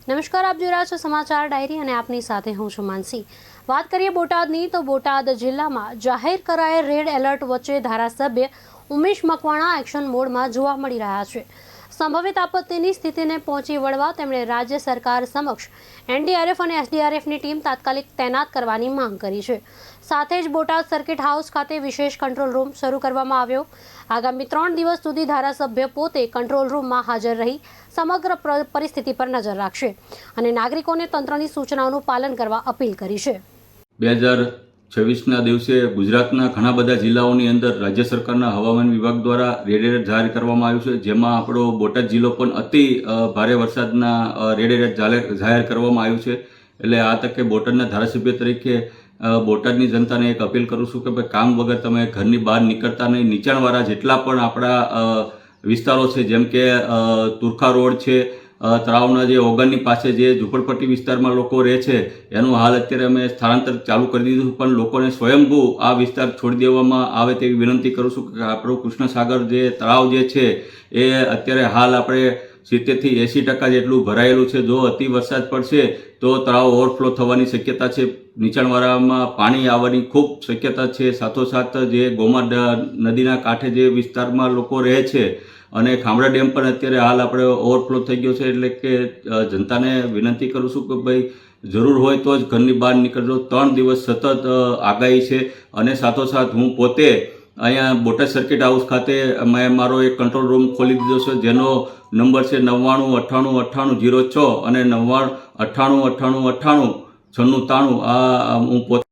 નમસ્કાર, આપ જોઈ રહ્યા છો સમાચાર ડાયરી અને આપની સાથે હું છું માનસી। વાત કરીએ બોટાદની તો બોટાદ જિલ્લામાં જાહેર કરાયેલ રેડ એલર્ટ વચ્ચે ધારાસભ્ય ઉમેશ મકવાણા એક્શન મોડમાં જોવા મળી રહ્યા છે। સંભવિત આપત્તિની સ્થિતિને પહોંચી વળવા તેમણે રાજ્ય સરકાર સમક્ષ એનડીઆરએફ અને એસડીઆરએફની ટીમ તાત્કાલિક તૈનાત કરવાની માંગ કરી છે। સાથે જ બોટાદ સર્કિટ હાઉસ ખાતે વિશેષ કંટ્રોલ રૂમ શરૂ કરવામાં આવ્યો। આગામી 3 દિવસ સુધી ધારાસભ્ય પોતે કંટ્રોલ રૂમમાં હાજર રહી સમગ્ર પરિસ્થિતિ પર નજર રાખશે અને નાગરિકોને તંત્રની સૂચનાઓનું પાલન કરવા અપીલ કરી છે। 2026ના દિવસે ગુજરાતના ઘણા બધા જિલ્લાઓની અંદર રાજ્ય સરકારના હવામાન વિભાગ દ્વારા રેડ એલર્ટ જાહેર કરવામાં આવ્યું છે, જેમાં આપણો બોટાદ જિલ્લો પણ અતિ ભારે વરસાદના રેડ એલર્ટ જાહેર કરવામાં આવ્યું છે। એટલે આ તકે બોટાદના ધારાસભ્ય તરીકે બોટાદની જનતાને એક અપીલ કરું છું કે ભાઈ કામ વગર તમે ઘરની બહાર નીકળતા નહીં। નીચાણવાળા જેટલા પણ આપણા વિસ્તારો છે, જેમ કે તુરખા રોડ છે, તળાવના જે ઓગણની પાસે જે ઝૂંપડપટ્ટી વિસ્તારમાં લોકો રહે છે, એનું હાલ અત્યારે અમે સ્થળાંતર ચાલુ કરી દીધું, પણ લોકોને સ્વયંભૂ આ વિસ્તાર છોડી દેવામાં આવે તેવી વિનંતી કરું છું કે આપણું કૃષ્ણસાગર જે તળાવ જે છે એ અત્યારે હાલ આપણે 70 થી 80% જેટલું ભરાયેલું છે। જો અતિ વરસાદ પડશે તો તળાવ ઓવરફ્લો થવાની શક્યતા છે, નીચાણવાળામાં પાણી આવવાની ખૂબ શક્યતા છે। સાથોસાથ જે ગોમા નદીના કાંઠે જે વિસ્તારમાં લોકો રહે છે અને ખામડા ડેમ પણ અત્યારે હાલ આપણે ઓવરફ્લો થઈ ગયો છે। એટલે કે જનતાને વિનંતી કરું છું કે ભાઈ જરૂર હોય તો જ ઘરની બહાર નીકળજો। 3 દિવસ સતત આગાહી છે અને સાથોસાથ હું પોતે અહીંયા બોટાદ સર્કિટ હાઉસ ખાતે મેં મારો એક કંટ્રોલ રૂમ ખોલી દીધો છે, જેનો નંબર છે 99989806 અને 9998989693। આ હું પોતે